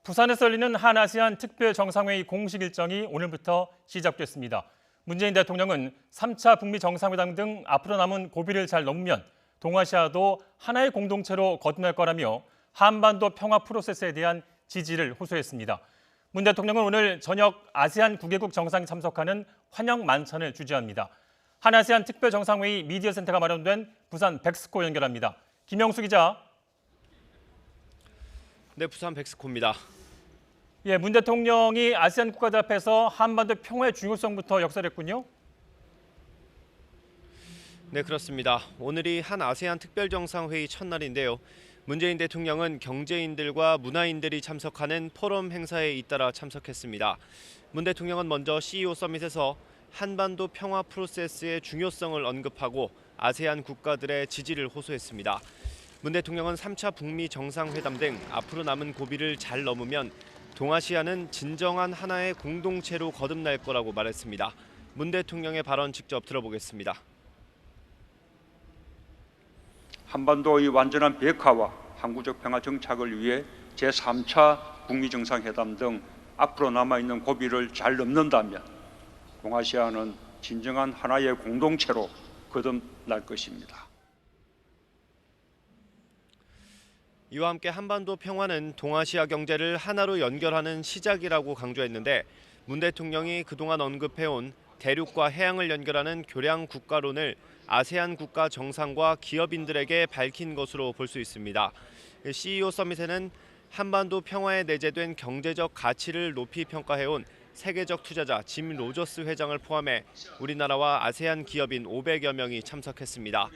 부산에서 열리는 한아시안 특별정상회의 공식 일정이 오늘부터 시작됐습니다. 문재인 대통령은 3차 북미 정상회담 등 앞으로 남은 고비를 잘 넘으면 동아시아도 하나의 공동체로 거듭날 거라며 한반도 평화 프로세스에 대한 지지를 호소했습니다. 문 대통령은 오늘 저녁 아세안 9개국 정상이 참석하는 환영 만찬을 주재합니다. 한아시안 특별정상회의 미디어센터가 마련된 부산 백스코 연결합니다. 김영수 기자. 네, 부산 백스코입니다. 예, 문 대통령이 아세안 국가들 앞에서 한반도 평화의 중요성부터 역설했군요. 네, 그렇습니다. 오늘이 한 아세안 특별정상회의 첫날인데요. 문재인 대통령은 경제인들과 문화인들이 참석하는 포럼 행사에 잇따라 참석했습니다. 문 대통령은 먼저 CEO 서밋에서 한반도 평화 프로세스의 중요성을 언급하고 아세안 국가들의 지지를 호소했습니다. 문 대통령은 3차 북미 정상회담 등 앞으로 남은 고비를 잘 넘으면 동아시아는 진정한 하나의 공동체로 거듭날 거라고 말했습니다. 문 대통령의 발언 직접 들어보겠습니다. 한반도의 완전한 비핵화와 항구적 평화 정착을 위해 제3차 북미 정상회담 등 앞으로 남아있는 고비를 잘 넘는다면 동아시아는 진정한 하나의 공동체로 거듭날 것입니다. 이와 함께 한반도 평화는 동아시아 경제를 하나로 연결하는 시작이라고 강조했는데 문 대통령이 그동안 언급해온 대륙과 해양을 연결하는 교량 국가론을 아세안 국가 정상과 기업인들에게 밝힌 것으로 볼 수 있습니다. CEO 서밋에는 한반도 평화에 내재된 경제적 가치를 높이 평가해온 세계적 투자자 짐 로저스 회장을 포함해 우리나라와 아세안 기업인 500여 명이 참석했습니다.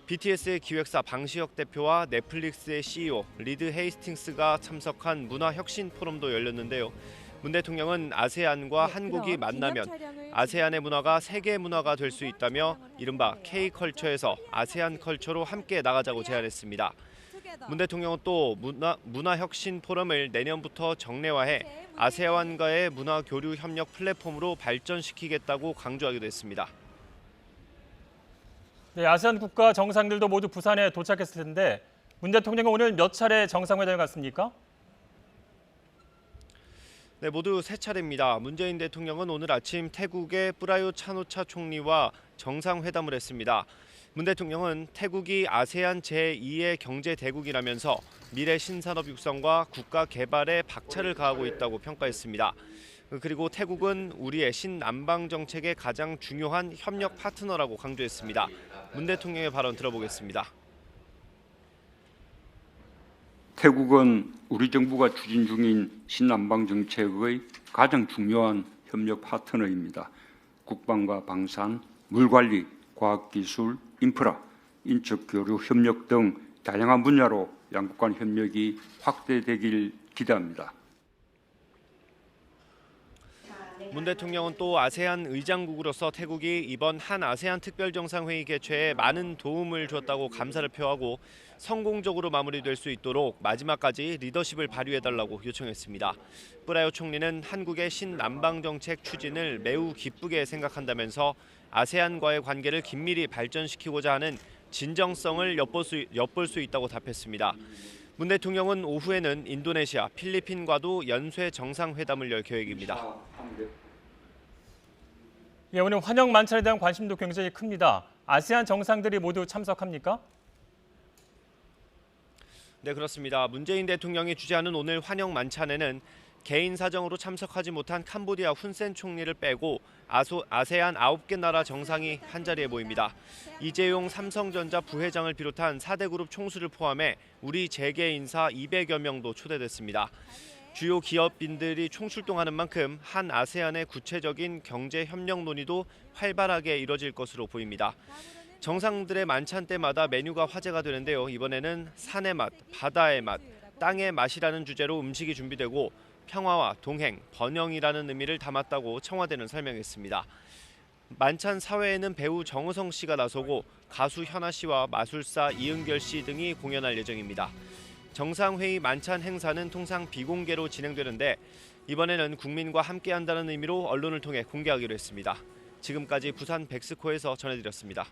BTS의 기획사 방시혁 대표와 넷플릭스의 CEO 리드 헤이스팅스가 참석한 문화혁신 포럼도 열렸는데요. 문 대통령은 아세안과 한국이 만나면 아세안의 문화가 세계 문화가 될 수 있다며 이른바 K컬처에서 아세안 컬처로 함께 나가자고 제안했습니다. 문 대통령은 또 문화혁신 포럼을 내년부터 정례화해 아세안과의 문화 교류 협력 플랫폼으로 발전시키겠다고 강조하기도 했습니다. 네, 아세안 국가 정상들도 모두 부산에 도착했을 텐데 문 대통령은 오늘 몇 차례 정상회담을 갔습니까? 네, 모두 세 차례입니다. 문재인 대통령은 오늘 아침 태국의 프라유 차노차 총리와 정상회담을 했습니다. 문 대통령은 태국이 아세안 제2의 경제 대국이라면서 미래 신산업 육성과 국가 개발에 박차를 가하고 있다고 평가했습니다. 그리고 태국은 우리의 신남방 정책의 가장 중요한 협력 파트너라고 강조했습니다. 문 대통령의 발언 들어보겠습니다. 태국은 우리 정부가 추진 중인 신남방 정책의 가장 중요한 협력 파트너입니다. 국방과 방산, 물관리, 과학기술, 인프라, 인적 교류 협력 등 다양한 분야로 양국 간 협력이 확대되길 기대합니다. 문 대통령은 또 아세안 의장국으로서 태국이 이번 한 아세안 특별정상회의 개최에 많은 도움을 줬다고 감사를 표하고 성공적으로 마무리될 수 있도록 마지막까지 리더십을 발휘해달라고 요청했습니다. 프라유 총리는 한국의 신남방 정책 추진을 매우 기쁘게 생각한다면서 아세안과의 관계를 긴밀히 발전시키고자 하는 진정성을 엿볼 수 있다고 답했습니다. 문 대통령은 오후에는 인도네시아, 필리핀과도 연쇄 정상회담을 열 계획입니다. 예, 오늘 환영 만찬에 대한 관심도 굉장히 큽니다. 아세안 정상들이 모두 참석합니까? 네, 그렇습니다. 문재인 대통령이 주재하는 오늘 환영 만찬에는 개인 사정으로 참석하지 못한 캄보디아 훈센 총리를 빼고 아세안 9개 나라 정상이 한자리에 모입니다. 이재용 삼성전자 부회장을 비롯한 4대 그룹 총수를 포함해 우리 재계 인사 200여 명도 초대됐습니다. 주요 기업인들이 총출동하는 만큼 한 아세안의 구체적인 경제 협력 논의도 활발하게 이뤄질 것으로 보입니다. 정상들의 만찬 때마다 메뉴가 화제가 되는데요. 이번에는 산의 맛, 바다의 맛, 땅의 맛이라는 주제로 음식이 준비되고 평화와 동행, 번영이라는 의미를 담았다고 청와대는 설명했습니다. 만찬 사회에는 배우 정우성 씨가 나서고 가수 현아 씨와 마술사 이은결 씨 등이 공연할 예정입니다. 정상회의 만찬 행사는 통상 비공개로 진행되는데 이번에는 국민과 함께한다는 의미로 언론을 통해 공개하기로 했습니다. 지금까지 부산 백스코에서 전해드렸습니다.